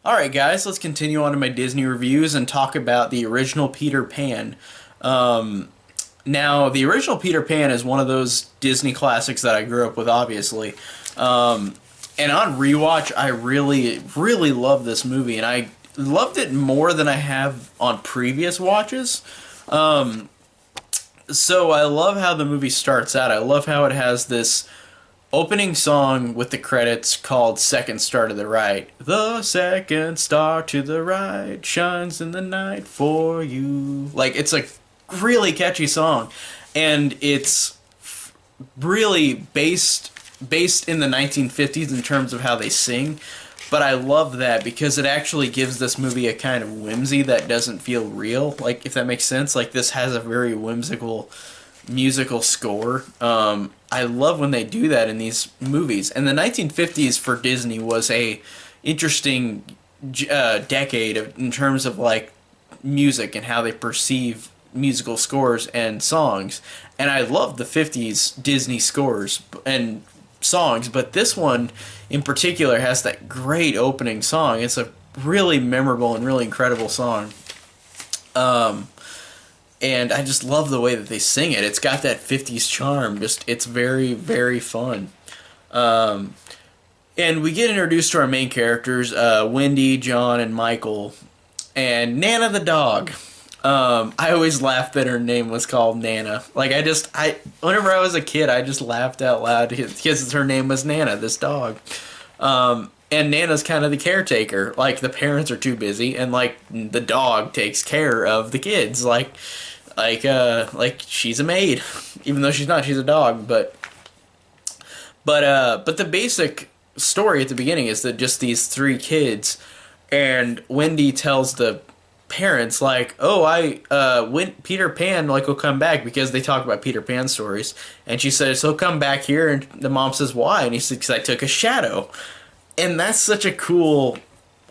Alright guys, let's continue on to my Disney reviews and talk about the original Peter Pan. Um, Now, the original Peter Pan is one of those Disney classics that I grew up with, obviously. Um, and on rewatch, I really, really love this movie, and I loved it more than I have on previous watches. So I love how the movie starts out. I love how it has this opening song with the credits called Second Star to the Right. The second star to the right shines in the night for you. Like, it's a really catchy song. And it's really based in the 1950s in terms of how they sing. But I love that because it actually gives this movie a kind of whimsy that doesn't feel real. Like, if that makes sense. Like, this has a very whimsical musical score. I love when they do that in these movies. And the 1950s for Disney was a interesting decade in terms of like music and how they perceive musical scores and songs. And I love the 50s Disney scores and songs, but this one in particular has that great opening song. It's a really memorable and really incredible song. Um, and I just love the way that they sing it. It's got that 50s charm. Just it's very very fun. Um, and we get introduced to our main characters, Wendy, John, and Michael, and Nana the dog. I always laughed that her name was called Nana. Like whenever I was a kid, I just laughed out loud because her name was Nana, this dog. And Nana's kind of the caretaker. Like the parents are too busy, and like the dog takes care of the kids. Like she's a maid, even though she's not. She's a dog. But the basic story at the beginning is that just these three kids, and Wendy tells the parents like, "Oh, when Peter Pan like will come back," because they talk about Peter Pan stories, and she says he'll come back here, and the mom says why, and he says because I took a shadow, and that's such a cool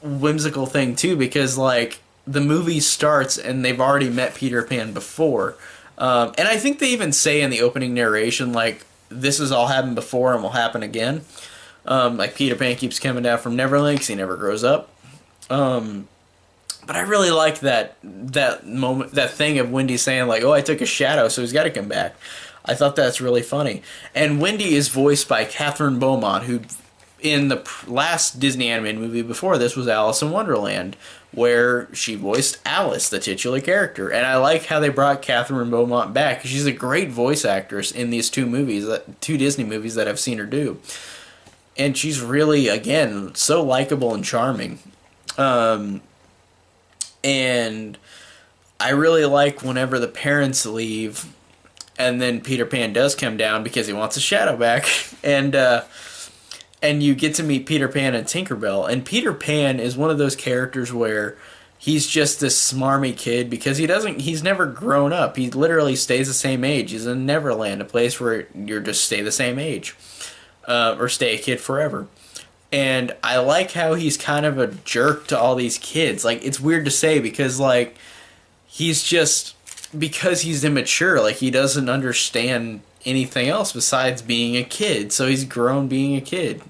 whimsical thing too because like the movie starts and they've already met Peter Pan before, and I think they even say in the opening narration like this has all happened before and will happen again. Like Peter Pan keeps coming down from Neverland because he never grows up. But I really like that moment, that thing of Wendy saying like, "Oh, I took a shadow, so he's got to come back." I thought that's really funny. And Wendy is voiced by Catherine Beaumont, who in the last Disney animated movie before this was Alice in Wonderland, where she voiced Alice, the titular character. And I like how they brought Catherine Beaumont back. She's a great voice actress in these two Disney movies that I've seen her do. And she's really, again, so likable and charming. Um, and I really like whenever the parents leave and then Peter Pan does come down because he wants a shadow back. And you get to meet Peter Pan and Tinkerbell. And Peter Pan is one of those characters where he's just this smarmy kid because he's never grown up. He literally stays the same age. He's in Neverland, a place where you're just stay the same age. Or stay a kid forever. And I like how he's kind of a jerk to all these kids. Like, it's weird to say because, like, he's just, because he's immature, like, he doesn't understand anything else besides being a kid. So he's grown being a kid.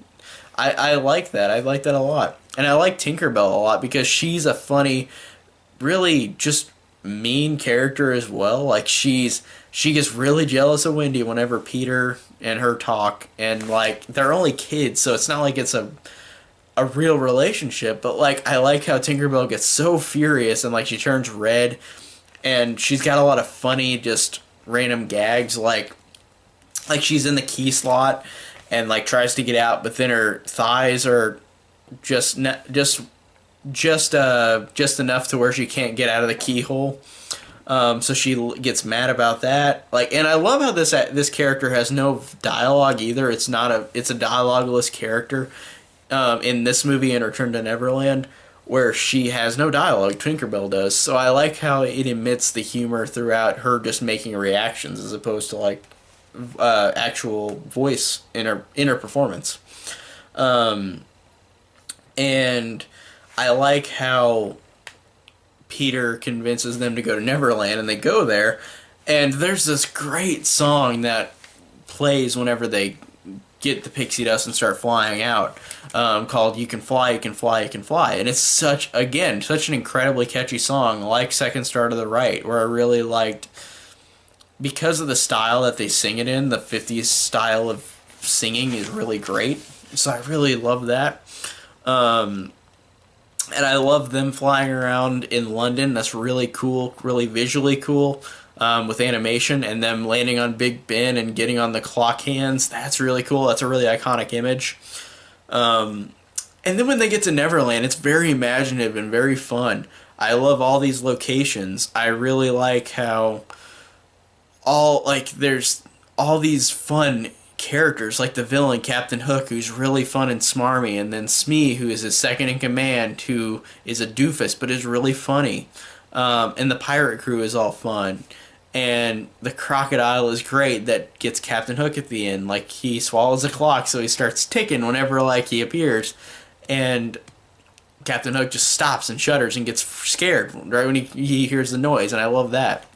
I like that. I like that a lot. And I like Tinkerbell a lot because she's a funny, really just mean character as well. Like she gets really jealous of Wendy whenever Peter and her talk, and like they're only kids, so it's not like it's a real relationship. But like I like how Tinkerbell gets so furious and like she turns red, and she's got a lot of funny just random gags like she's in the key slot and like tries to get out, but then her thighs are just just enough to where she can't get out of the keyhole. So she gets mad about that. Like, and I love how this character has no dialogue either. It's a dialogueless character in this movie in Return to Neverland, where she has no dialogue. Tinkerbell does. So I like how it emits the humor throughout her just making reactions as opposed to like actual voice in her performance. Um, and I like how Peter convinces them to go to Neverland, and they go there, and there's this great song that plays whenever they get the pixie dust and start flying out, called "You Can Fly, You Can Fly, You Can Fly," and it's such an incredibly catchy song, like "Second Star to the Right," where I really liked because of the style that they sing it in. The '50s style of singing is really great, so I really love that. And I love them flying around in London. That's really cool, really visually cool, with animation, and them landing on Big Ben and getting on the clock hands. That's really cool. That's a really iconic image. And then when they get to Neverland, it's very imaginative and very fun. I love all these locations. I really like how there's all these fun characters, like the villain Captain Hook, who's really fun and smarmy, and then Smee, who is his second in command, who is a doofus but is really funny, and the pirate crew is all fun, and the crocodile is great that gets Captain Hook at the end. Like, he swallows a clock, so he starts ticking whenever like he appears, and Captain Hook just stops and shudders and gets scared right when he hears the noise, and I love that.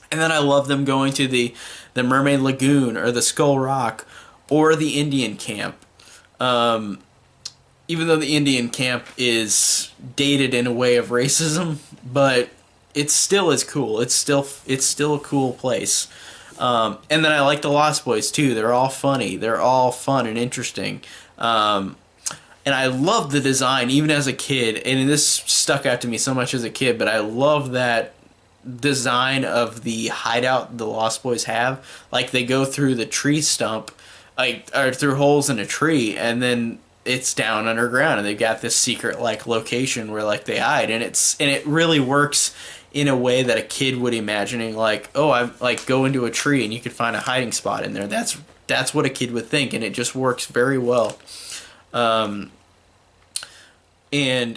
And then I love them going to the Mermaid Lagoon or the Skull Rock or the Indian camp. Even though the Indian camp is dated in a way of racism, but it still is cool. It's still a cool place. And then I like the Lost Boys too. They're all funny. They're all fun and interesting. And I love the design even as a kid. And this stuck out to me so much as a kid, but I love that design of the hideout the Lost Boys have. Like, they go through the tree stump, like, or through holes in a tree, and then it's down underground, and they've got this secret like location where like they hide, and it really works in a way that a kid would imagining, like, oh, I'm like, go into a tree and you could find a hiding spot in there. That's what a kid would think, and it just works very well. And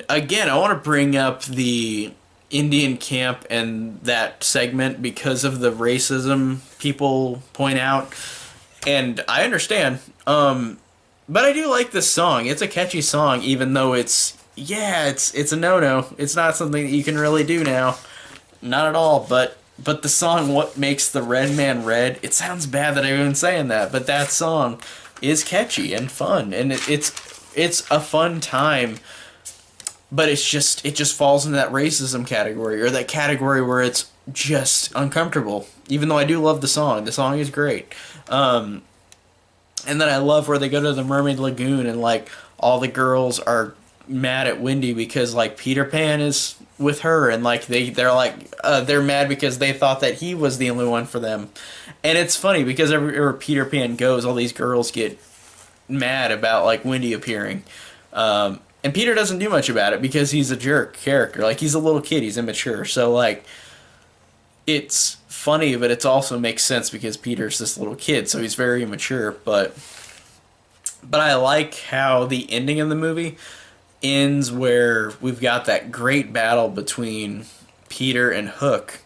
again, I want to bring up the Indian camp and that segment because of the racism people point out, and I understand. But I do like this song. It's a catchy song, even though it's a no-no. It's not something that you can really do now, not at all. But the song, "What Makes the Red Man Red," it sounds bad that I'm even saying that, but that song is catchy and fun, and it's a fun time. But it just falls into that racism category, or that category where it's just uncomfortable. Even though I do love the song is great. And then I love where they go to the Mermaid Lagoon, and like all the girls are mad at Wendy because like Peter Pan is with her, and like they're mad because they thought that he was the only one for them. And it's funny because everywhere Peter Pan goes, all these girls get mad about like Wendy appearing. And Peter doesn't do much about it because he's a jerk character. Like, he's a little kid, he's immature. So, like, it's funny, but it also makes sense because Peter's this little kid, so he's very immature. But I like how the ending of the movie ends where we've got that great battle between Peter and Hook,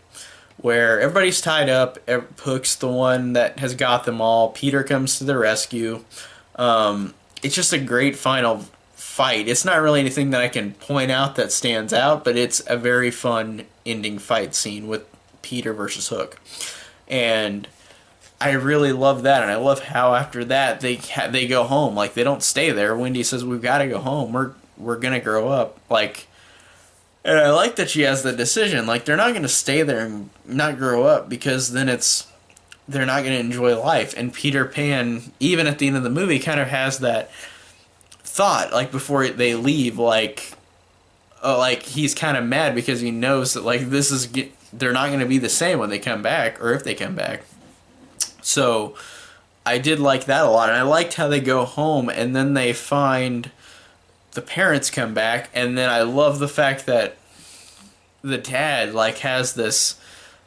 where everybody's tied up. Hook's the one that has got them all. Peter comes to the rescue. It's just a great final fight. It's not really anything that I can point out that stands out, but it's a very fun ending fight scene with Peter versus Hook, and I really love that. And I love how after that they go home. Like, they don't stay there. Wendy says, "We've got to go home. We're gonna grow up." Like, and I like that she has the decision. Like, they're not gonna stay there and not grow up, because then they're not gonna enjoy life. And Peter Pan, even at the end of the movie, kind of has that thought, like, before they leave, like he's kind of mad because he knows that like they're not going to be the same when they come back, or if they come back. So I did like that a lot, and I liked how they go home and then they find the parents come back, and then I love the fact that the dad like has this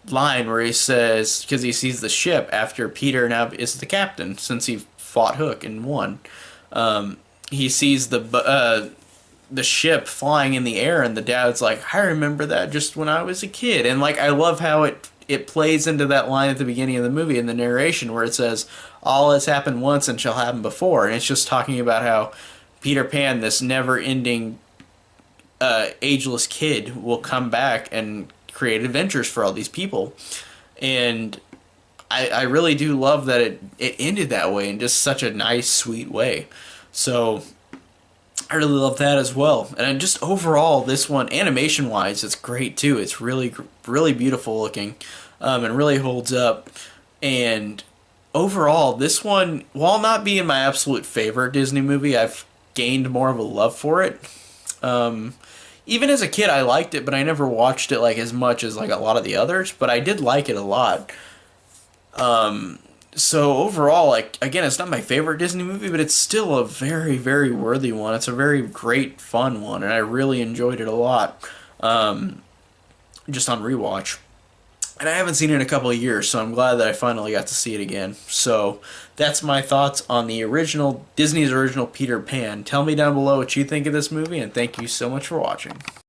line where he says, because he sees the ship after Peter now is the captain since he fought Hook and won. He sees the ship flying in the air, and the dad's like, "I remember that just when I was a kid." And like, I love how it plays into that line at the beginning of the movie in the narration where it says, "All has happened once and shall happen before," and it's just talking about how Peter Pan, this never-ending ageless kid, will come back and create adventures for all these people. And I really do love that it ended that way in just such a nice, sweet way. So I really love that as well. And just overall, this one, animation wise, it's great too. It's really beautiful looking, and really holds up. And overall, this one, while not being my absolute favorite Disney movie, I've gained more of a love for it. Um, Even as a kid, I liked it, but I never watched it like as much as like a lot of the others. But I did like it a lot. So overall, like again, it's not my favorite Disney movie, but it's still a very, very worthy one. It's a very great, fun one, and I really enjoyed it a lot. Just on rewatch. And I haven't seen it in a couple of years, so I'm glad that I finally got to see it again. So that's my thoughts on the original Disney's original Peter Pan. Tell me down below what you think of this movie, and thank you so much for watching.